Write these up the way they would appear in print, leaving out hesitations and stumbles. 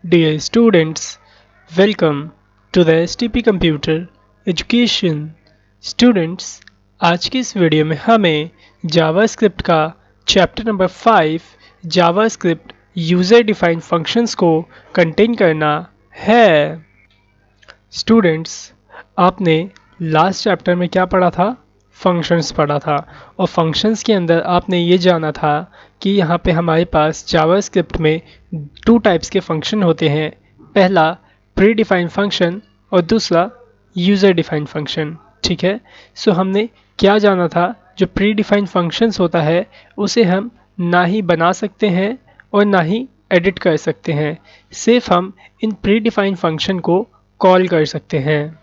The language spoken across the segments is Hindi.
Dear students, welcome to the STP Computer Education. Students, आज की इस वीडियो में हमें जावास्क्रिप्ट का chapter number 5 JavaScript user defined functions को कंटेन करना है। स्टूडेंट्स, आपने लास्ट चैप्टर में क्या पढ़ा था? फंक्शंस पढ़ा था और फंक्शंस के अंदर आपने ये जाना था कि यहाँ पे हमारे पास जावास्क्रिप्ट में टू टाइप्स के फंक्शन होते हैं। पहला प्री डिफाइंड फंक्शन और दूसरा यूज़र डिफाइंड फंक्शन। ठीक है, सो हमने क्या जाना था? जो प्री डिफाइंड फंक्शंस होता है उसे हम ना ही बना सकते हैं और ना ही एडिट कर सकते हैं, सिर्फ हम इन प्री डिफाइंड फंक्शन को कॉल कर सकते हैं।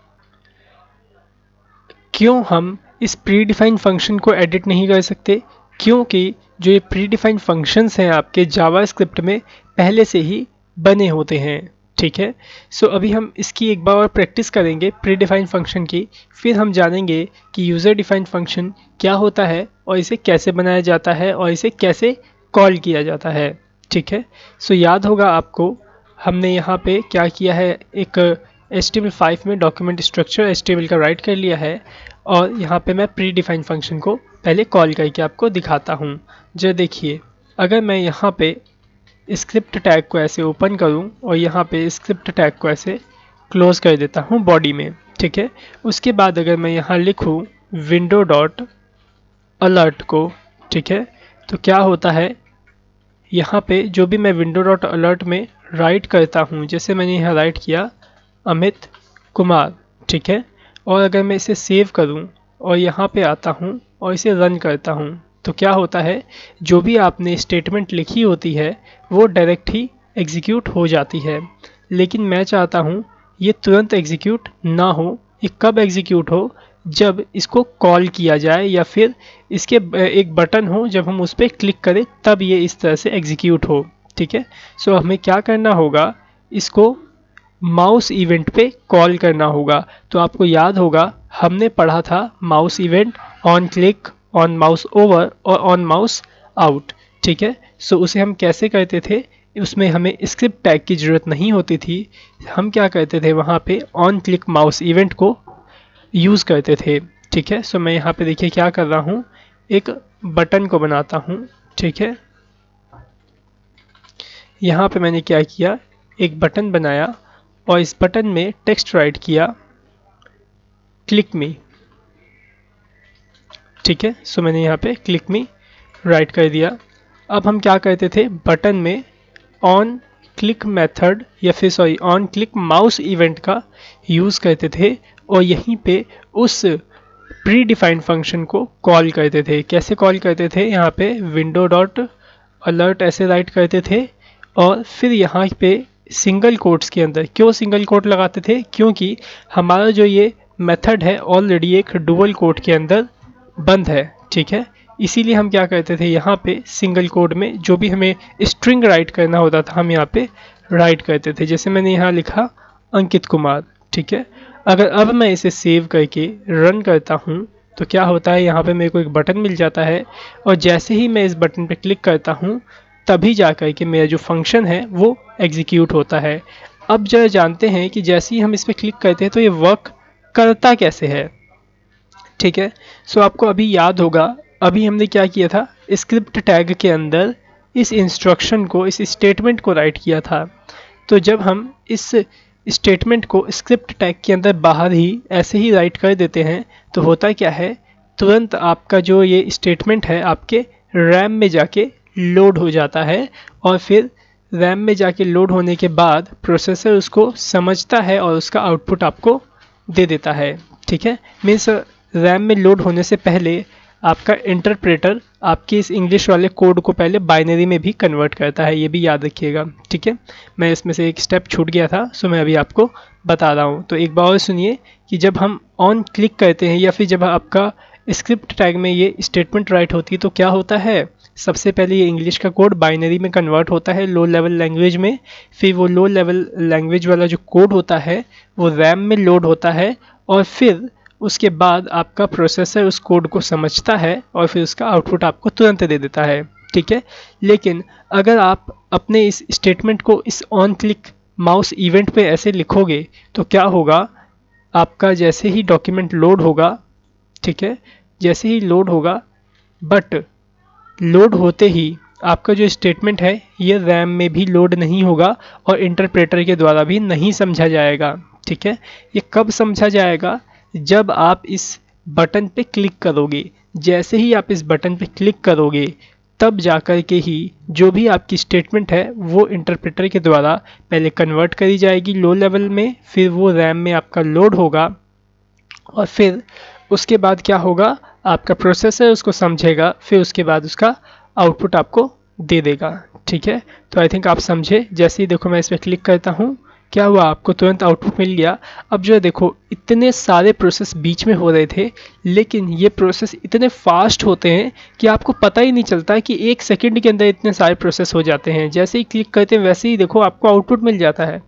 क्यों हम इस प्री डिफाइंड फंक्शन को एडिट नहीं कर सकते? क्योंकि जो ये प्री डिफाइंड फंक्शंस हैं आपके जावास्क्रिप्ट में पहले से ही बने होते हैं। ठीक है, सो अभी हम इसकी एक बार और प्रैक्टिस करेंगे प्री डिफाइंड फंक्शन की, फिर हम जानेंगे कि यूज़र डिफाइंड फंक्शन क्या होता है और इसे कैसे बनाया जाता है और इसे कैसे कॉल किया जाता है। ठीक है, सो याद होगा आपको हमने यहाँ पे क्या किया है, एक HTML5 में डॉक्यूमेंट स्ट्रक्चर HTML का राइट कर लिया है और यहाँ पे मैं प्री डिफाइंड फंक्शन को पहले कॉल करके आपको दिखाता हूँ। जो देखिए, अगर मैं यहाँ पे स्क्रिप्ट टैग को ऐसे ओपन करूँ और यहाँ पे स्क्रिप्ट टैग को ऐसे क्लोज कर देता हूँ बॉडी में। ठीक है, उसके बाद अगर मैं यहाँ लिखूँ विंडो डॉट अलर्ट को, ठीक है, तो क्या होता है यहाँ पे जो भी मैं विंडो डॉट अलर्ट में राइट करता हूँ, जैसे मैंने यहाँ राइट किया अमित कुमार, ठीक है, और अगर मैं इसे सेव करूं और यहाँ पे आता हूं और इसे रन करता हूं तो क्या होता है, जो भी आपने स्टेटमेंट लिखी होती है वो डायरेक्ट ही एग्जीक्यूट हो जाती है। लेकिन मैं चाहता हूं ये तुरंत एग्जीक्यूट ना हो। ये कब एग्जीक्यूट हो? जब इसको कॉल किया जाए या फिर इसके एक बटन हो, जब हम उस पर क्लिक करें तब ये इस तरह से एग्जीक्यूट हो। ठीक है, सो हमें क्या करना होगा, इसको माउस इवेंट पे कॉल करना होगा। तो आपको याद होगा हमने पढ़ा था mouse event on click, on mouse over और ऑन माउस आउट। ठीक है, सो उसे हम कैसे करते थे? उसमें हमें स्क्रिप्ट टैग की ज़रूरत नहीं होती थी। हम क्या करते थे, वहाँ पे ऑन क्लिक माउस इवेंट को यूज़ करते थे। ठीक है, सो मैं यहाँ पे देखिए क्या कर रहा हूँ, एक बटन को बनाता हूँ। ठीक है, यहाँ पे मैंने क्या किया, एक बटन बनाया और इस बटन में टेक्स्ट राइट किया क्लिक मी। ठीक है, सो मैंने यहाँ पे क्लिक मी राइट कर दिया। अब हम क्या करते थे, बटन में ऑन क्लिक मेथड या फिर sorry on click mouse event का यूज़ करते थे और यहीं पे उस प्री डिफाइंड फंक्शन को कॉल करते थे। कैसे कॉल करते थे, यहाँ पे विंडो डॉट अलर्ट ऐसे राइट करते थे और फिर यहाँ पे सिंगल कोट्स के अंदर, क्यों सिंगल कोट लगाते थे? क्योंकि हमारा जो ये मेथड है ऑलरेडी एक डुअल कोट के अंदर बंद है। ठीक है, इसीलिए हम क्या करते थे, यहाँ पे सिंगल कोड में जो भी हमें स्ट्रिंग राइट करना होता था हम यहाँ पे राइट करते थे। जैसे मैंने यहाँ लिखा अंकित कुमार। ठीक है, अगर अब मैं इसे सेव करके रन करता हूँ तो क्या होता है, यहाँ पे मेरे को एक बटन मिल जाता है और जैसे ही मैं इस बटन पे क्लिक करता हूँ तभी जा कर के मेरा जो फंक्शन है वो एग्जीक्यूट होता है। अब जरा जानते हैं कि जैसे ही हम इस पर क्लिक करते हैं तो ये वर्क करता कैसे है। ठीक है, सो आपको अभी याद होगा अभी हमने क्या किया था, स्क्रिप्ट टैग के अंदर इस इंस्ट्रक्शन को, इस स्टेटमेंट को राइट किया था। तो जब हम इस स्टेटमेंट को स्क्रिप्ट टैग के अंदर बाहर ही ऐसे ही राइट कर देते हैं तो होता क्या है, तुरंत आपका जो ये स्टेटमेंट है आपके रैम में जाके लोड हो जाता है और फिर रैम में जाके लोड होने के बाद प्रोसेसर उसको समझता है और उसका आउटपुट आपको दे देता है। ठीक है, मीन्स रैम में लोड होने से पहले आपका इंटरप्रेटर आपके इस इंग्लिश वाले कोड को पहले बाइनरी में भी कन्वर्ट करता है, ये भी याद रखिएगा। ठीक है, मैं इसमें से एक स्टेप छूट गया था, सो मैं अभी आपको बता रहा हूँ। तो एक बार और सुनिए कि जब हम ऑन क्लिक करते हैं या फिर जब आपका स्क्रिप्ट टैग में ये स्टेटमेंट राइट होती है तो क्या होता है, सबसे पहले ये इंग्लिश का कोड बाइनरी में कन्वर्ट होता है लो लेवल लैंग्वेज में, फिर वो लो लेवल लैंग्वेज वाला जो कोड होता है वो रैम में लोड होता है और फिर उसके बाद आपका प्रोसेसर उस कोड को समझता है और फिर उसका आउटपुट आपको तुरंत दे देता है। ठीक है, लेकिन अगर आप अपने इस स्टेटमेंट को इस ऑन क्लिक माउस इवेंट पे ऐसे लिखोगे तो क्या होगा, आपका जैसे ही डॉक्यूमेंट लोड होगा, ठीक है, जैसे ही लोड होगा, बट लोड होते ही आपका जो स्टेटमेंट है ये रैम में भी लोड नहीं होगा और इंटरप्रेटर के द्वारा भी नहीं समझा जाएगा। ठीक है, ये कब समझा जाएगा, जब आप इस बटन पे क्लिक करोगे। जैसे ही आप इस बटन पे क्लिक करोगे तब जाकर के ही जो भी आपकी स्टेटमेंट है वो इंटरप्रेटर के द्वारा पहले कन्वर्ट करी जाएगी लो लेवल में, फिर वो रैम में आपका लोड होगा और फिर उसके बाद क्या होगा, आपका प्रोसेसर उसको समझेगा, फिर उसके बाद उसका आउटपुट आपको दे देगा। ठीक है, तो आई थिंक आप समझे। जैसे ही देखो मैं इस पर क्लिक करता हूँ, क्या हुआ, आपको तुरंत आउटपुट मिल गया। अब जो है देखो, इतने सारे प्रोसेस बीच में हो रहे थे, लेकिन ये प्रोसेस इतने फास्ट होते हैं कि आपको पता ही नहीं चलता कि 1 सेकंड के अंदर इतने सारे प्रोसेस हो जाते हैं। जैसे ही क्लिक करते हैं वैसे ही देखो आपको आउटपुट मिल जाता है।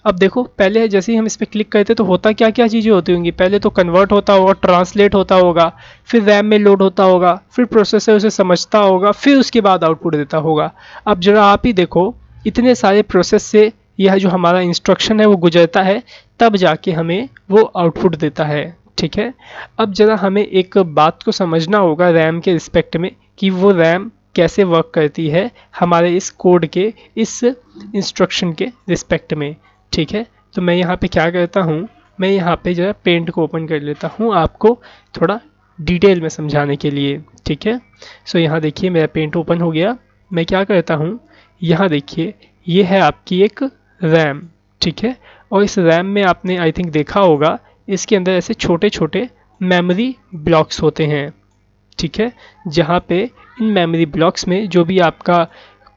अब देखो, पहले जैसे ही हम इस पर क्लिक करते तो होता क्या क्या चीज़ें होती होंगी, पहले तो कन्वर्ट होता होगा, ट्रांसलेट होता होगा, फिर रैम में लोड होता होगा, फिर प्रोसेसर उसे समझता होगा, फिर उसके बाद आउटपुट देता होगा। अब जरा आप ही देखो, इतने सारे प्रोसेस से यह जो हमारा इंस्ट्रक्शन है वो गुजरता है, तब जाके हमें वो आउटपुट देता है। ठीक है, अब जरा हमें एक बात को समझना होगा रैम के रिस्पेक्ट में, कि वो रैम कैसे वर्क करती है हमारे इस कोड के, इस इंस्ट्रक्शन के रिस्पेक्ट में। ठीक है, तो मैं यहाँ पे क्या करता हूँ, मैं यहाँ पे जरा पेंट को ओपन कर लेता हूँ आपको थोड़ा डिटेल में समझाने के लिए। ठीक है, सो यहाँ देखिए मेरा पेंट ओपन हो गया। मैं क्या करता हूँ, यहाँ देखिए ये है आपकी एक रैम। ठीक है, और इस रैम में आपने आई थिंक देखा होगा, इसके अंदर ऐसे छोटे छोटे मेमोरी ब्लॉक्स होते हैं। ठीक है, जहाँ पे इन मेमोरी ब्लॉक्स में जो भी आपका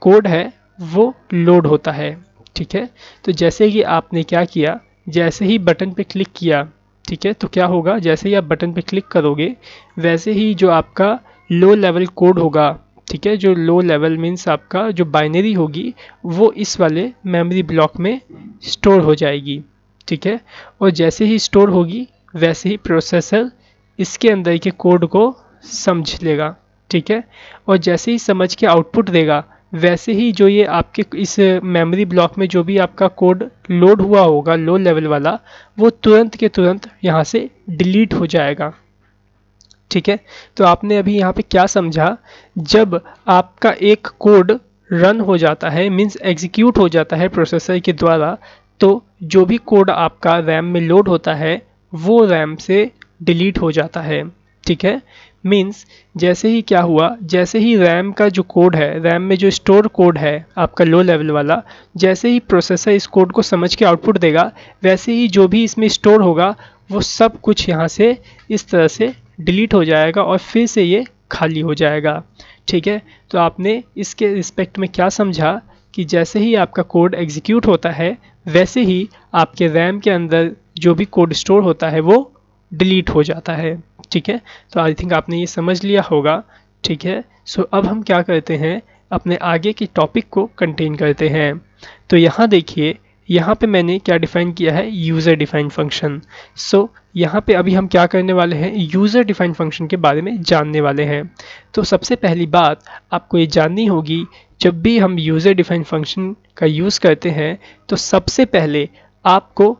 कोड है वो लोड होता है। ठीक है, तो जैसे कि आपने क्या किया, जैसे ही बटन पे क्लिक किया, ठीक है, तो क्या होगा, जैसे ही आप बटन पे क्लिक करोगे वैसे ही जो आपका लो लेवल कोड होगा, ठीक है, जो लो लेवल मीन्स आपका जो बाइनरी होगी वो इस वाले मेमोरी ब्लॉक में स्टोर हो जाएगी। ठीक है, और जैसे ही स्टोर होगी वैसे ही प्रोसेसर इसके अंदर के कोड को समझ लेगा। ठीक है, और जैसे ही समझ के आउटपुट देगा वैसे ही जो ये आपके इस मेमोरी ब्लॉक में जो भी आपका कोड लोड हुआ होगा लो लेवल वाला, वो तुरंत के तुरंत यहाँ से डिलीट हो जाएगा। ठीक है, तो आपने अभी यहाँ पे क्या समझा, जब आपका एक कोड रन हो जाता है मीन्स एग्जीक्यूट हो जाता है प्रोसेसर के द्वारा, तो जो भी कोड आपका रैम में लोड होता है वो रैम से डिलीट हो जाता है। ठीक है, मीन्स जैसे ही क्या हुआ, जैसे ही रैम का जो कोड है, रैम में जो स्टोर कोड है आपका लो लेवल वाला, जैसे ही प्रोसेसर इस कोड को समझ के आउटपुट देगा वैसे ही जो भी इसमें स्टोर होगा वो सब कुछ यहाँ से इस तरह से डिलीट हो जाएगा और फिर से ये खाली हो जाएगा। ठीक है, तो आपने इसके रिस्पेक्ट में क्या समझा कि जैसे ही आपका कोड एग्जीक्यूट होता है वैसे ही आपके रैम के अंदर जो भी कोड स्टोर होता है वो डिलीट हो जाता है। ठीक है, तो आई थिंक आपने ये समझ लिया होगा। ठीक है, सो अब हम क्या करते हैं, अपने आगे के टॉपिक को कंटेन करते हैं। तो यहाँ देखिए, यहाँ पे मैंने क्या डिफ़ाइन किया है, यूज़र डिफाइंड फंक्शन। सो यहाँ पे अभी हम क्या करने वाले हैं, यूज़र डिफाइंड फंक्शन के बारे में जानने वाले हैं। तो सबसे पहली बात आपको ये जाननी होगी, जब भी हम यूज़र डिफाइंड फंक्शन का यूज़ करते हैं तो सबसे पहले आपको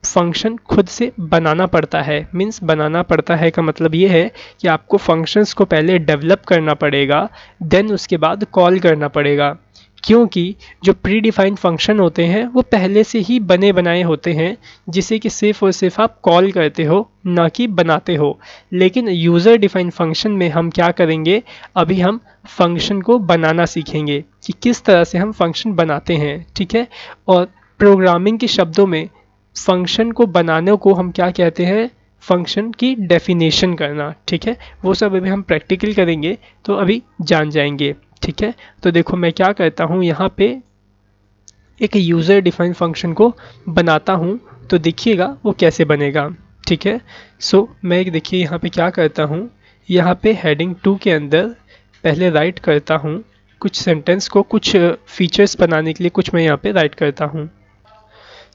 फंक्शन खुद से बनाना पड़ता है। मीन्स बनाना पड़ता है का मतलब ये है कि आपको फंक्शंस को पहले डेवलप करना पड़ेगा, देन उसके बाद कॉल करना पड़ेगा। क्योंकि जो प्री डिफाइंड फंक्शन होते हैं वो पहले से ही बने बनाए होते हैं, जिसे कि सिर्फ और सिर्फ आप कॉल करते हो, ना कि बनाते हो। लेकिन यूज़र डिफाइंड फंक्शन में हम क्या करेंगे, अभी हम फंक्शन को बनाना सीखेंगे कि किस तरह से हम फंक्शन बनाते हैं। ठीक है, और प्रोग्रामिंग के शब्दों में फंक्शन को बनाने को हम क्या कहते हैं, फंक्शन की डेफिनेशन करना। ठीक है, वो सब अभी हम प्रैक्टिकल करेंगे तो अभी जान जाएंगे। ठीक है, तो देखो मैं क्या करता हूँ, यहाँ पे एक यूज़र डिफाइंड फंक्शन को बनाता हूँ, तो देखिएगा वो कैसे बनेगा। ठीक है, सो मैं देखिए यहाँ पे क्या करता हूँ, यहाँ पे हेडिंग 2 के अंदर पहले राइट करता हूँ कुछ सेंटेंस को, कुछ फीचर्स बनाने के लिए कुछ मैं यहाँ पे राइट करता हूँ।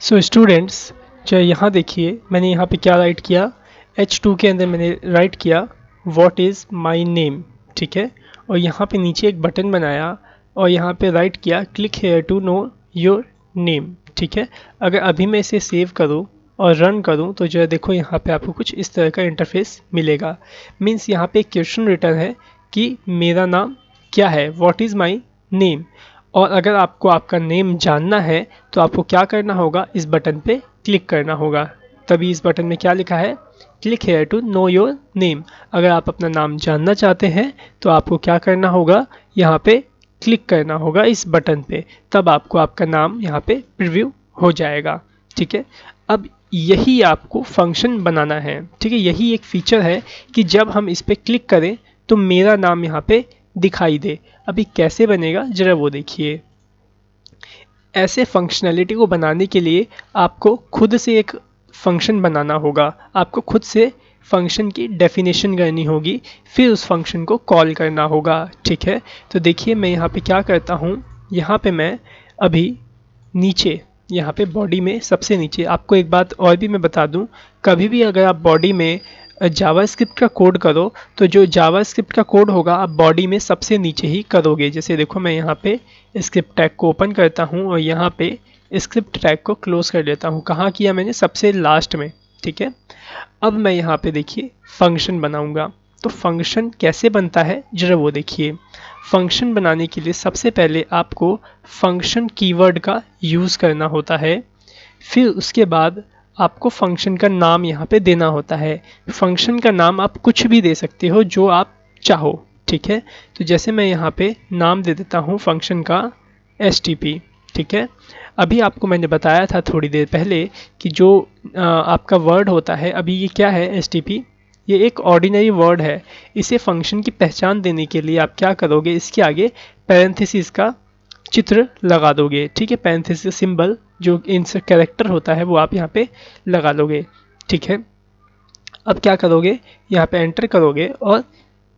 सो स्टूडेंट्स, जो यहाँ देखिए मैंने यहाँ पे क्या राइट किया, H2 के अंदर मैंने राइट किया व्हाट इज़ माई नेम। ठीक है, और यहाँ पे नीचे एक बटन बनाया और यहाँ पे राइट किया click here to know your name. ठीक है। अगर अभी मैं इसे सेव करूँ और रन करूँ तो जो है देखो यहाँ पे आपको कुछ इस तरह का इंटरफेस मिलेगा। मीन्स यहाँ पे एक क्वेश्चन रिटर्न है कि मेरा नाम क्या है, व्हाट इज़ माई नेम। और अगर आपको आपका नेम जानना है तो आपको क्या करना होगा, इस बटन पे क्लिक करना होगा। तभी इस बटन में क्या लिखा है, click here to know your name. अगर आप अपना नाम जानना चाहते हैं तो आपको क्या करना होगा, यहाँ पे क्लिक करना होगा इस बटन पे, तब आपको आपका नाम यहाँ पे प्रीव्यू हो जाएगा। ठीक है। अब यही आपको फंक्शन बनाना है। ठीक है, यही एक फीचर है कि जब हम इस पे क्लिक करें तो मेरा नाम यहाँ पे दिखाई दे। अभी कैसे बनेगा जरा वो देखिए। ऐसे फंक्शनैलिटी को बनाने के लिए आपको खुद से एक फंक्शन बनाना होगा, आपको खुद से फंक्शन की डेफिनेशन करनी होगी, फिर उस फंक्शन को कॉल करना होगा। ठीक है, तो देखिए मैं यहाँ पे क्या करता हूँ, यहाँ पे मैं अभी नीचे यहाँ पे बॉडी में सबसे नीचे आपको एक बात और भी मैं बता दूँ, कभी भी अगर आप बॉडी में जावास्क्रिप्ट का कोड करो तो जो जावास्क्रिप्ट का कोड होगा आप बॉडी में सबसे नीचे ही करोगे। जैसे देखो मैं यहाँ पे स्क्रिप्ट टैग को ओपन करता हूँ और यहाँ पे स्क्रिप्ट टैग को क्लोज कर लेता हूँ। कहाँ किया मैंने, सबसे लास्ट में। ठीक है, अब मैं यहाँ पे देखिए फंक्शन बनाऊँगा। तो फंक्शन कैसे बनता है जरा वो देखिए। फंक्शन बनाने के लिए सबसे पहले आपको फंक्शन कीवर्ड का यूज़ करना होता है, फिर उसके बाद आपको फंक्शन का नाम यहाँ पे देना होता है। फंक्शन का नाम आप कुछ भी दे सकते हो जो आप चाहो। ठीक है, तो जैसे मैं यहाँ पे नाम दे देता हूँ फंक्शन का stp। ठीक है, अभी आपको मैंने बताया था थोड़ी देर पहले कि जो आपका वर्ड होता है, अभी ये क्या है stp, ये एक ऑर्डिनरी वर्ड है। इसे फंक्शन की पहचान देने के लिए आप क्या करोगे, इसके आगे पैरेंथेसिस का चित्र लगा दोगे। ठीक है, पैरेंथेसिस सिंबल जो इनसे कैरेक्टर होता है वो आप यहाँ पे लगा लोगे। ठीक है, अब क्या करोगे, यहाँ पे एंटर करोगे और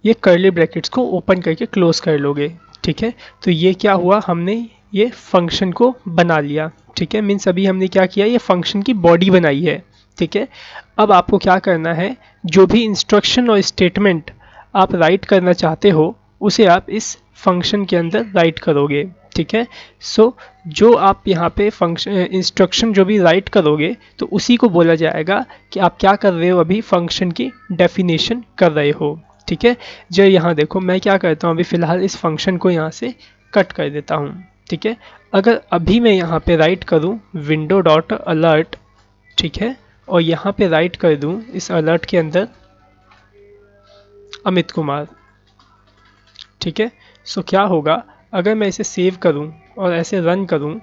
ये कर्ली ब्रैकेट्स को ओपन करके क्लोज कर लोगे। ठीक है, तो ये क्या हुआ, हमने ये फंक्शन को बना लिया। ठीक है, मीन्स अभी हमने क्या किया, ये फंक्शन की बॉडी बनाई है। ठीक है, अब आपको क्या करना है, जो भी इंस्ट्रक्शन और स्टेटमेंट आप राइट करना चाहते हो उसे आप इस फंक्शन के अंदर राइट करोगे। ठीक है, सो जो आप यहाँ पे फंक्शन इंस्ट्रक्शन जो भी राइट करोगे तो उसी को बोला जाएगा कि आप क्या कर रहे हो, अभी फंक्शन की डेफिनेशन कर रहे हो। ठीक है, जो यहाँ देखो मैं क्या करता हूँ, अभी फ़िलहाल इस फंक्शन को यहाँ से कट कर देता हूँ। ठीक है, अगर अभी मैं यहाँ पे राइट करूँ विंडो डॉट अलर्ट, ठीक है, और यहाँ पे राइट कर दूँ इस अलर्ट के अंदर अमित कुमार। ठीक है, सो क्या होगा, अगर मैं इसे सेव करूं और ऐसे रन करूं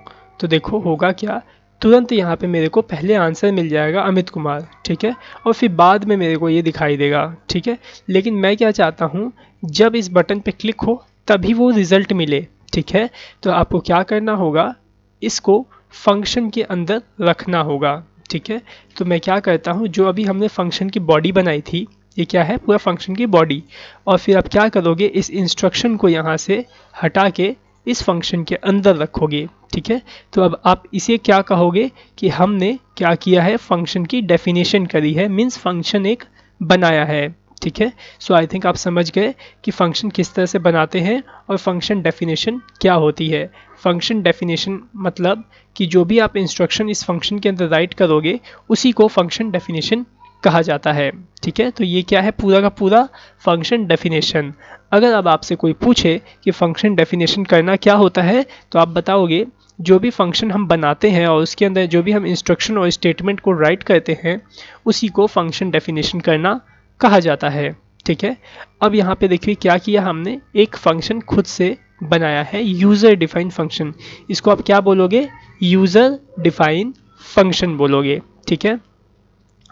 तो देखो होगा क्या, तुरंत यहाँ पे मेरे को पहले आंसर मिल जाएगा अमित कुमार। ठीक है, और फिर बाद में मेरे को ये दिखाई देगा। ठीक है, लेकिन मैं क्या चाहता हूँ, जब इस बटन पे क्लिक हो तभी वो रिज़ल्ट मिले। ठीक है, तो आपको क्या करना होगा, इसको फंक्शन के अंदर रखना होगा। ठीक है, तो मैं क्या करता हूँ, जो अभी हमने फंक्शन की बॉडी बनाई थी, ये क्या है, पूरा फंक्शन की बॉडी, और फिर आप क्या करोगे, इस इंस्ट्रक्शन को यहाँ से हटा के इस फंक्शन के अंदर रखोगे। ठीक है, तो अब आप इसे क्या कहोगे कि हमने क्या किया है, फंक्शन की डेफिनेशन करी है, मीन्स फंक्शन एक बनाया है। ठीक है, सो आई थिंक आप समझ गए कि फंक्शन किस तरह से बनाते हैं और फंक्शन डेफिनेशन क्या होती है। फंक्शन डेफिनेशन मतलब कि जो भी आप इंस्ट्रक्शन इस फंक्शन के अंदर राइट करोगे उसी को फंक्शन डेफिनेशन कहा जाता है। ठीक है, तो ये क्या है, पूरा का पूरा फंक्शन डेफिनेशन। अगर अब आपसे कोई पूछे कि फंक्शन डेफिनेशन करना क्या होता है तो आप बताओगे जो भी फंक्शन हम बनाते हैं और उसके अंदर जो भी हम इंस्ट्रक्शन और स्टेटमेंट को राइट करते हैं उसी को फंक्शन डेफिनेशन करना कहा जाता है। ठीक है, अब यहाँ पे देखिए क्या किया हमने, एक फंक्शन खुद से बनाया है, यूज़र डिफाइन फंक्शन। इसको आप क्या बोलोगे, यूज़र डिफाइन फंक्शन बोलोगे। ठीक है,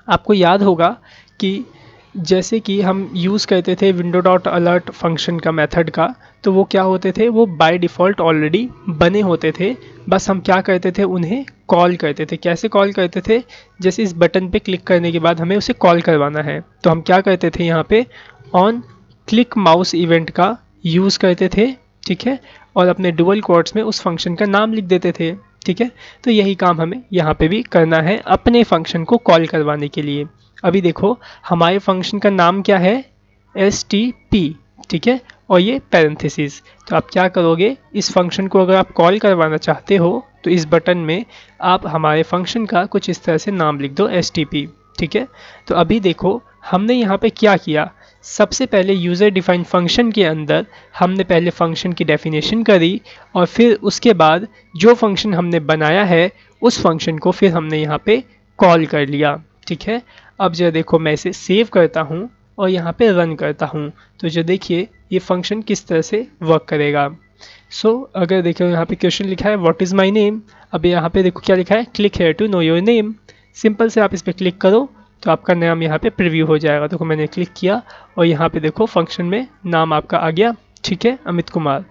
आपको याद होगा कि जैसे कि हम यूज़ करते थे विंडो डॉट अलर्ट फंक्शन का मेथड का, तो वो क्या होते थे, वो बाय डिफ़ॉल्ट ऑलरेडी बने होते थे, बस हम क्या करते थे, उन्हें कॉल करते थे। कैसे कॉल करते थे, जैसे इस बटन पे क्लिक करने के बाद हमें उसे कॉल करवाना है तो हम क्या करते थे, यहाँ पे ऑन क्लिक माउस इवेंट का यूज़ करते थे। ठीक है, और अपने डुअल कोट्स में उस फंक्शन का नाम लिख देते थे। ठीक है, तो यही काम हमें यहाँ पे भी करना है अपने फंक्शन को कॉल करवाने के लिए। अभी देखो हमारे फंक्शन का नाम क्या है, stp। ठीक है, और ये पैरेंथेसिस। तो आप क्या करोगे, इस फंक्शन को अगर आप कॉल करवाना चाहते हो तो इस बटन में आप हमारे फंक्शन का कुछ इस तरह से नाम लिख दो stp। ठीक है, तो अभी देखो हमने यहाँ पे क्या किया, सबसे पहले यूज़र डिफाइंड फंक्शन के अंदर हमने पहले फंक्शन की डेफिनेशन करी और फिर उसके बाद जो फंक्शन हमने बनाया है उस फंक्शन को फिर हमने यहाँ पे कॉल कर लिया। ठीक है, अब जो देखो मैं इसे सेव करता हूँ और यहाँ पे रन करता हूँ तो जो देखिए ये फंक्शन किस तरह से वर्क करेगा। अगर देखो यहाँ पे क्वेश्चन लिखा है व्हाट इज़ माय नेम, अब यहाँ पे देखो क्या लिखा है, click here to know your name. Simple से आप इस पर क्लिक करो तो आपका नाम यहाँ पे प्रीव्यू हो जाएगा। देखो मैंने क्लिक किया और यहाँ पे देखो फंक्शन में नाम आपका आ गया। ठीक है, अमित कुमार।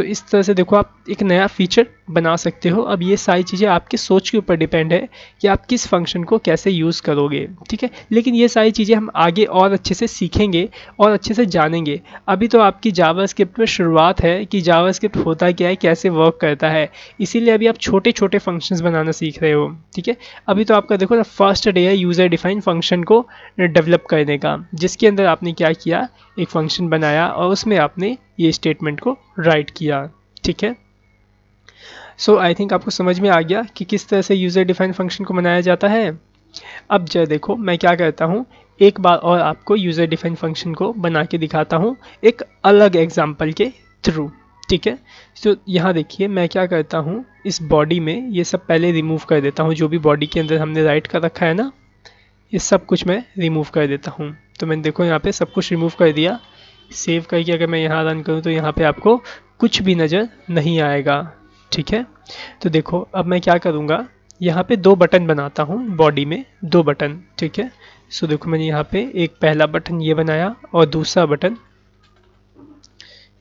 इस तरह से देखो आप एक नया फीचर बना सकते हो। अब ये सारी चीज़ें आपके सोच के ऊपर डिपेंड है कि आप किस फंक्शन को कैसे यूज़ करोगे। ठीक है, लेकिन ये सारी चीज़ें हम आगे और अच्छे से सीखेंगे और अच्छे से जानेंगे। अभी तो आपकी जावास्क्रिप्ट में शुरुआत है कि जावास्क्रिप्ट होता क्या है, कैसे वर्क करता है, इसीलिए अभी आप छोटे छोटे फंक्शंस बनाना सीख रहे हो। ठीक है, अभी तो आपका देखो ना फर्स्ट डे है यूज़र डिफाइन फंक्शन को डेवलप करने का, जिसके अंदर आपने क्या किया, एक फंक्शन बनाया और उसमें आपने ये स्टेटमेंट को राइट किया। ठीक है, आई थिंक आपको समझ में आ गया कि किस तरह से यूज़र डिफाइन फंक्शन को बनाया जाता है। अब जो देखो मैं क्या करता हूँ, एक बार और आपको यूज़र डिफाइन फंक्शन को बना के दिखाता हूँ एक अलग एग्जाम्पल के थ्रू। ठीक है, यहाँ देखिए मैं क्या करता हूँ, इस बॉडी में ये सब पहले रिमूव कर देता हूँ, जो भी बॉडी के अंदर हमने राइट कर रखा है ना, ये सब कुछ मैं रिमूव कर देता हूँ। तो मैंने देखो यहाँ पे सब कुछ रिमूव कर दिया। सेव करके अगर मैं यहाँ रन करूँ तो यहाँ पे आपको कुछ भी नज़र नहीं आएगा। ठीक है, तो देखो अब मैं क्या करूँगा, यहाँ पे दो बटन बनाता हूँ बॉडी में, दो बटन। ठीक है, देखो मैंने यहाँ पे एक पहला बटन ये बनाया और दूसरा बटन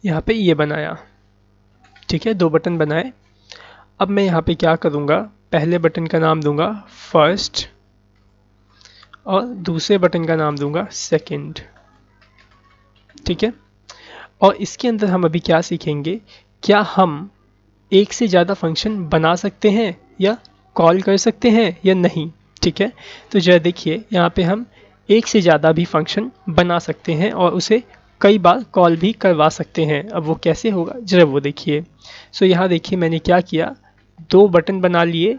यहाँ पे ये बनाया। ठीक है, दो बटन बनाए। अब मैं यहाँ पे क्या करूँगा, पहले बटन का नाम दूंगा फर्स्ट और दूसरे बटन का नाम दूंगा सेकंड। ठीक है, और इसके अंदर हम अभी क्या सीखेंगे, क्या हम एक से ज़्यादा फंक्शन बना सकते हैं या कॉल कर सकते हैं या नहीं। ठीक है, तो जरा देखिए यहाँ पे हम एक से ज़्यादा भी फंक्शन बना सकते हैं और उसे कई बार कॉल भी करवा सकते हैं। अब वो कैसे होगा जरा वो देखिए। यहाँ देखिए मैंने क्या किया, दो बटन बना लिए।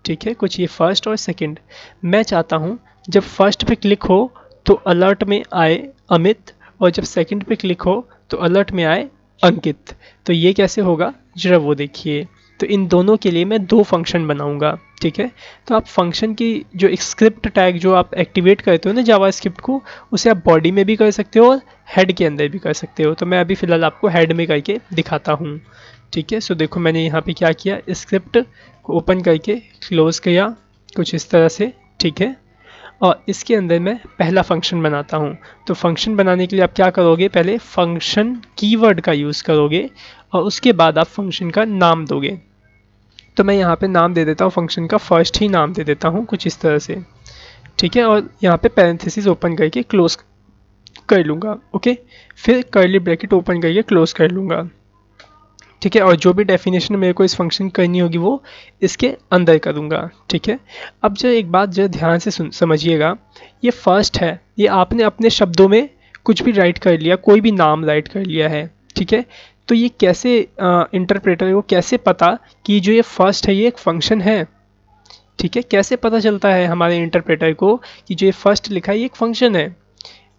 ठीक है, कुछ ये फर्स्ट और सेकंड। मैं चाहता हूँ जब फर्स्ट पे क्लिक हो तो अलर्ट में आए अमित और जब सेकंड पे क्लिक हो तो अलर्ट में आए अंकित। तो ये कैसे होगा जरा वो देखिए। तो इन दोनों के लिए मैं दो फंक्शन बनाऊंगा। ठीक है, तो आप फंक्शन की जो एक स्क्रिप्ट टैग जो आप एक्टिवेट करते हो ना जावास्क्रिप्ट को, उसे आप बॉडी में भी कर सकते हो और हेड के अंदर भी कर सकते हो। तो मैं अभी फ़िलहाल आपको हेड में करके दिखाता हूँ। ठीक है, देखो मैंने यहाँ पे क्या किया, स्क्रिप्ट को ओपन करके क्लोज किया कुछ इस तरह से। ठीक है, और इसके अंदर मैं पहला फंक्शन बनाता हूँ। तो फंक्शन बनाने के लिए आप क्या करोगे, पहले फंक्शन कीवर्ड का यूज़ करोगे और उसके बाद आप फंक्शन का नाम दोगे। तो मैं यहाँ पे नाम दे देता हूँ, फंक्शन का फर्स्ट ही नाम दे देता हूँ कुछ इस तरह से। ठीक है, और यहाँ पे पैरेंथेसिस ओपन करके क्लोज कर लूँगा। ओके, फिर कर्ली ब्रैकेट ओपन करके क्लोज कर लूँगा। ठीक है, और जो भी डेफिनेशन मेरे को इस फंक्शन करनी होगी वो इसके अंदर करूँगा। ठीक है, अब जो एक बात जो ध्यान से समझिएगा, ये फर्स्ट है, ये आपने अपने शब्दों में कुछ भी राइट कर लिया, कोई भी नाम राइट कर लिया है। ठीक है, तो ये कैसे इंटरप्रेटर को कैसे पता कि जो ये फर्स्ट है ये एक फंक्शन है। ठीक है, कैसे पता चलता है हमारे इंटरप्रेटर को कि जो ये फर्स्ट लिखा है ये एक फंक्शन है।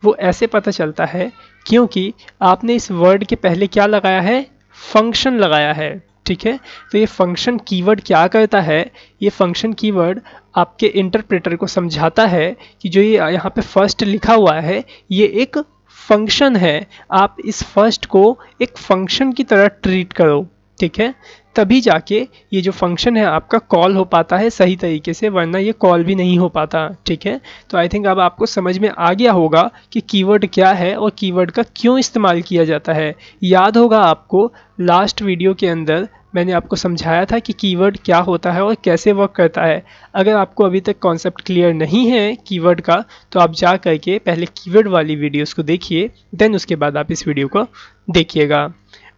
वो ऐसे पता चलता है क्योंकि आपने इस वर्ड के पहले क्या लगाया है, फंक्शन लगाया है। ठीक है, तो ये फंक्शन कीवर्ड क्या करता है, ये फंक्शन कीवर्ड आपके इंटरप्रेटर को समझाता है कि जो ये यहाँ पे फर्स्ट लिखा हुआ है ये एक फंक्शन है। आप इस फर्स्ट को एक फंक्शन की तरह ट्रीट करो। ठीक है, तभी जाके ये जो फंक्शन है आपका कॉल हो पाता है सही तरीके से, वरना ये कॉल भी नहीं हो पाता। ठीक है, तो आई थिंक अब आपको समझ में आ गया होगा कि कीवर्ड क्या है और कीवर्ड का क्यों इस्तेमाल किया जाता है। याद होगा आपको लास्ट वीडियो के अंदर मैंने आपको समझाया था कि कीवर्ड क्या होता है और कैसे वर्क करता है। अगर आपको अभी तक कॉन्सेप्ट क्लियर नहीं है कीवर्ड का तो आप जा करके पहले कीवर्ड वाली वीडियोस को देखिए, देन उसके बाद आप इस वीडियो को देखिएगा।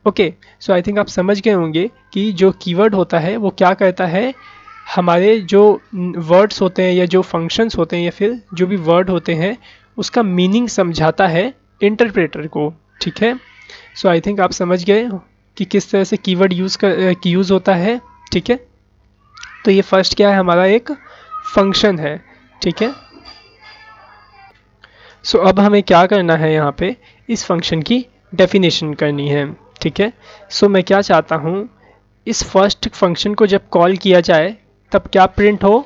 ओके, सो आई थिंक आप समझ गए होंगे कि जो कीवर्ड होता है वो क्या करता है, हमारे जो वर्ड्स होते हैं या जो फंक्शंस होते हैं या फिर जो भी वर्ड होते हैं उसका मीनिंग समझाता है इंटरप्रेटर को। ठीक है, सो आई थिंक आप समझ गए कि किस तरह से कीवर्ड यूज़ होता है। ठीक है, तो ये फर्स्ट क्या है, हमारा एक फंक्शन है। ठीक है, सो अब हमें क्या करना है, यहाँ पे इस फंक्शन की डेफिनेशन करनी है। ठीक है, सो मैं क्या चाहता हूँ, इस फर्स्ट फंक्शन को जब कॉल किया जाए तब क्या प्रिंट हो,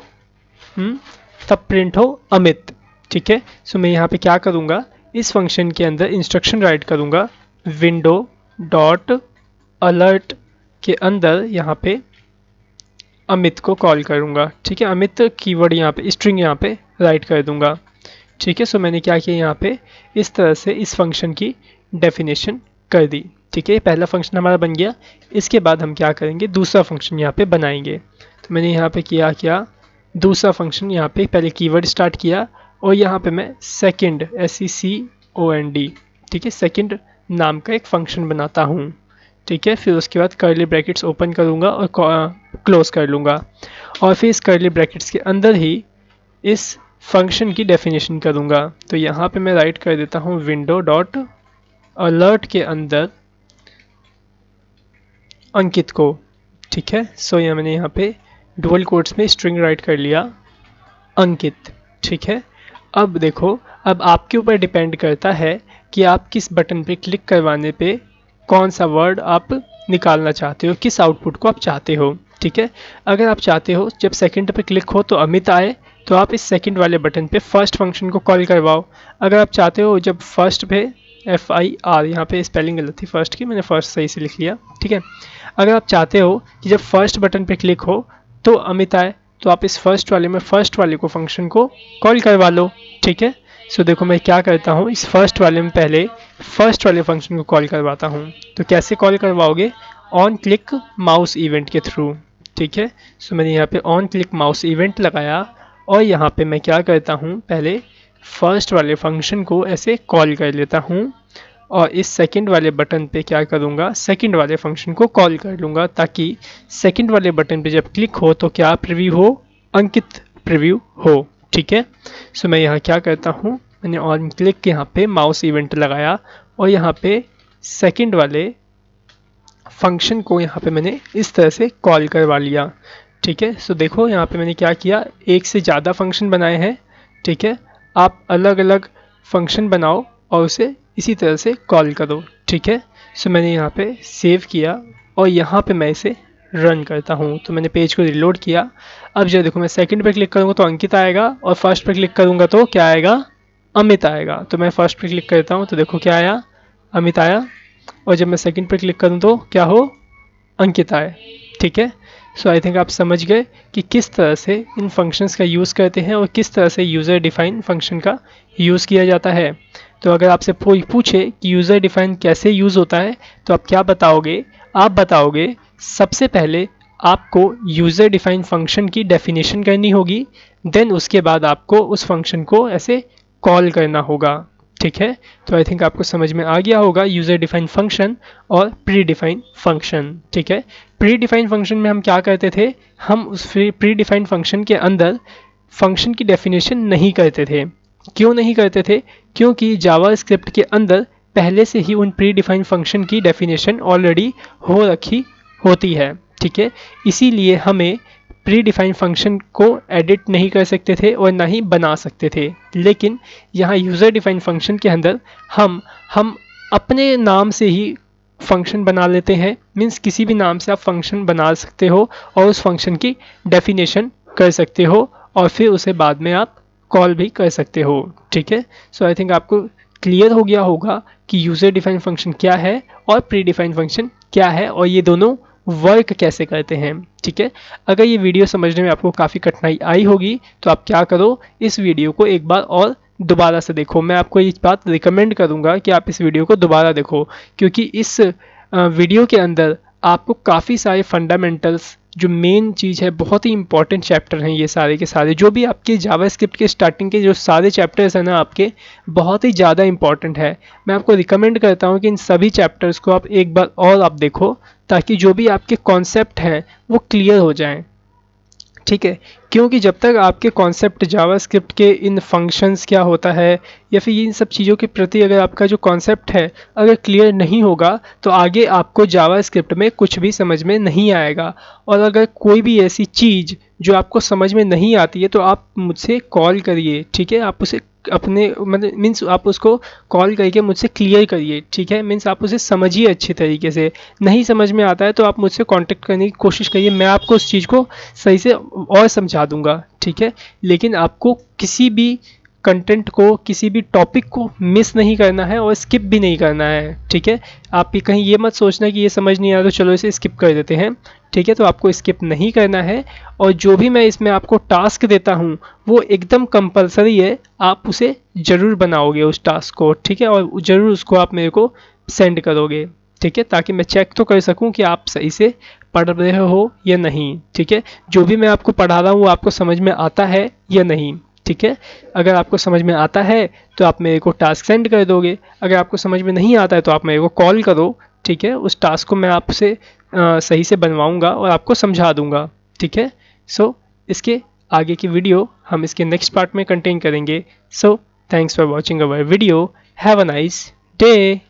तब प्रिंट हो अमित। ठीक है, सो मैं यहाँ पे क्या करूँगा, इस फंक्शन के अंदर इंस्ट्रक्शन राइट करूँगा, विंडो डॉट अलर्ट के अंदर यहाँ पे अमित को कॉल करूँगा। ठीक है, अमित कीवर्ड यहाँ पे स्ट्रिंग यहाँ पे राइट कर दूँगा। ठीक है, सो मैंने क्या किया, यहाँ पे इस तरह से इस फंक्शन की डेफिनेशन कर दी। ठीक है, पहला फंक्शन हमारा बन गया। इसके बाद हम क्या करेंगे, दूसरा फंक्शन यहाँ पे बनाएंगे। तो मैंने यहाँ पे किया दूसरा फंक्शन, यहाँ पे पहले कीवर्ड स्टार्ट किया और यहाँ पे मैं सेकंड SECOND, ठीक है, सेकंड नाम का एक फंक्शन बनाता हूँ। ठीक है, फिर उसके बाद कर्ली ब्रैकेट्स ओपन करूँगा और क्लोज कर लूँगा और फिर इस कर्ली ब्रैकेट्स के अंदर ही इस फंक्शन की डेफिनेशन करूँगा। तो यहाँ पे मैं राइट कर देता हूँ विंडो डॉट अलर्ट के अंदर अंकित को। ठीक है, सो ये मैंने यहाँ पे डुअल कोट्स में स्ट्रिंग राइट कर लिया अंकित। ठीक है, अब देखो, अब आपके ऊपर डिपेंड करता है कि आप किस बटन पे क्लिक करवाने पे कौन सा वर्ड आप निकालना चाहते हो, किस आउटपुट को आप चाहते हो। ठीक है, अगर आप चाहते हो जब सेकंड पे क्लिक हो तो अमित आए, तो आप इस सेकंड वाले बटन पे फर्स्ट फंक्शन को कॉल करवाओ। अगर आप चाहते हो जब फर्स्ट पे FIR, यहाँ पे स्पेलिंग गलत थी फर्स्ट की, मैंने फर्स्ट सही से लिख लिया। ठीक है, अगर आप चाहते हो कि जब फर्स्ट बटन पे क्लिक हो तो अमित आए, तो आप इस फर्स्ट वाले में फर्स्ट वाले को फंक्शन को कॉल करवा लो। ठीक है, सो देखो मैं क्या करता हूँ, इस फर्स्ट वाले में पहले फर्स्ट वाले फंक्शन को कॉल करवाता हूँ। तो कैसे कॉल करवाओगे, ऑन क्लिक माउस इवेंट के थ्रू। ठीक है, सो मैंने यहाँ पे ऑन क्लिक माउस इवेंट लगाया और यहाँ पे मैं क्या करता हूँ, पहले फर्स्ट वाले फंक्शन को ऐसे कॉल कर लेता हूँ और इस सेकंड वाले बटन पे क्या करूँगा, सेकंड वाले फंक्शन को कॉल कर लूँगा, ताकि सेकंड वाले बटन पे जब क्लिक हो तो क्या प्रीव्यू हो, अंकित प्रीव्यू हो। ठीक है, सो मैं यहाँ क्या करता हूँ, मैंने ऑन क्लिक यहाँ पे माउस इवेंट लगाया और यहाँ पे सेकंड वाले फंक्शन को यहाँ पे मैंने इस तरह से कॉल करवा लिया। ठीक है, सो देखो यहाँ पे मैंने क्या किया, एक से ज़्यादा फंक्शन बनाए हैं। ठीक है, आप अलग अलग फंक्शन बनाओ और उसे इसी तरह से कॉल करो। ठीक है, सो मैंने यहाँ पे सेव किया और यहाँ पे मैं इसे रन करता हूँ। तो मैंने पेज को रिलोड किया। अब जो देखो मैं सेकंड पे क्लिक करूँगा तो अंकित आएगा और फर्स्ट पे क्लिक करूँगा तो क्या आएगा, अमित आएगा। तो मैं फर्स्ट पे क्लिक करता हूँ तो देखो क्या आया, अमित आया, और जब मैं सेकंड पे क्लिक करूँ तो क्या हो, अंकित आए। ठीक है, सो आई थिंक आप समझ गए कि किस तरह से इन फंक्शंस का यूज़ करते हैं और किस तरह से यूज़र डिफाइन फंक्शन का यूज़ किया जाता है। तो अगर आपसे कोई पूछे कि यूज़र डिफाइन कैसे यूज़ होता है तो आप क्या बताओगे, आप बताओगे सबसे पहले आपको यूज़र डिफाइन फंक्शन की डेफिनेशन करनी होगी, देन उसके बाद आपको उस फंक्शन को ऐसे कॉल करना होगा। ठीक है, तो आई थिंक आपको समझ में आ गया होगा यूज़र डिफाइन फंक्शन और प्री डिफाइन फंक्शन। ठीक है, प्री डिफाइन फंक्शन में हम क्या करते थे, हम उस प्री डिफाइन फंक्शन के अंदर फंक्शन की डेफिनेशन नहीं करते थे। क्यों नहीं करते थे, क्योंकि जावा स्क्रिप्ट के अंदर पहले से ही उन प्री डिफाइन फंक्शन की डेफिनेशन ऑलरेडी हो रखी होती है। ठीक है, इसीलिए हमें प्री डिफाइन फंक्शन को एडिट नहीं कर सकते थे और ना ही बना सकते थे। लेकिन यहाँ यूज़र डिफाइन फंक्शन के अंदर हम अपने नाम से ही फंक्शन बना लेते हैं। मीन्स किसी भी नाम से आप फंक्शन बना सकते हो और उस फंक्शन की डेफिनेशन कर सकते हो और फिर उसे बाद में आप कॉल भी कर सकते हो। ठीक है, सो आई थिंक आपको क्लियर हो गया होगा कि यूज़र डिफाइन फंक्शन क्या है और प्री डिफाइन फंक्शन क्या है और ये दोनों वर्क कैसे करते हैं। ठीक है, अगर ये वीडियो समझने में आपको काफ़ी कठिनाई आई होगी तो आप क्या करो, इस वीडियो को एक बार और दोबारा से देखो। मैं आपको ये बात रिकमेंड करूँगा कि आप इस वीडियो को दोबारा देखो, क्योंकि इस वीडियो के अंदर आपको काफ़ी सारे फंडामेंटल्स, जो मेन चीज़ है, बहुत ही इंपॉर्टेंट चैप्टर हैं ये सारे के सारे। जो भी आपके जावास्क्रिप्ट के स्टार्टिंग के जो सारे चैप्टर्स हैं ना आपके, बहुत ही ज़्यादा इंपॉर्टेंट है। मैं आपको रिकमेंड करता हूँ कि इन सभी चैप्टर्स को आप एक बार और आप देखो, ताकि जो भी आपके कॉन्सेप्ट हैं वो क्लियर हो जाएं। ठीक है, क्योंकि जब तक आपके कॉन्सेप्ट जावास्क्रिप्ट के इन फंक्शंस क्या होता है या फिर इन सब चीज़ों के प्रति अगर आपका जो कॉन्सेप्ट है अगर क्लियर नहीं होगा तो आगे आपको जावास्क्रिप्ट में कुछ भी समझ में नहीं आएगा। और अगर कोई भी ऐसी चीज़ जो आपको समझ में नहीं आती है तो आप मुझसे कॉल करिए, ठीक है, आप उसे अपने मतलब मीन्स आप उसको कॉल करके मुझसे क्लियर करिए, ठीक है, मीन्स आप उसे समझिए अच्छी तरीके से। नहीं समझ में आता है तो आप मुझसे कांटेक्ट करने की कोशिश करिए, मैं आपको उस चीज़ को सही से और समझा दूंगा, ठीक है। लेकिन आपको किसी भी कंटेंट को, किसी भी टॉपिक को मिस नहीं करना है और स्किप भी नहीं करना है, ठीक है। आप भी कहीं ये मत सोचना कि ये समझ नहीं आ रहा तो चलो इसे स्किप कर देते हैं, ठीक है। तो आपको स्किप नहीं करना है और जो भी मैं इसमें आपको टास्क देता हूँ वो एकदम कंपलसरी है, आप उसे ज़रूर बनाओगे उस टास्क को, ठीक है, और ज़रूर उसको आप मेरे को सेंड करोगे, ठीक है, ताकि मैं चेक तो कर सकूं कि आप सही से पढ़ रहे हो या नहीं, ठीक है। जो भी मैं आपको पढ़ा रहा हूँ वो आपको समझ में आता है या नहीं, ठीक है। अगर आपको समझ में आता है तो आप मेरे को टास्क सेंड कर दोगे, अगर आपको समझ में नहीं आता है तो आप मेरे को कॉल करो, ठीक है। उस टास्क को मैं आपसे सही से बनवाऊंगा और आपको समझा दूंगा, ठीक है। सो इसके आगे की वीडियो हम इसके नेक्स्ट पार्ट में कंटेन करेंगे। So thanks for watching our video, have a nice day.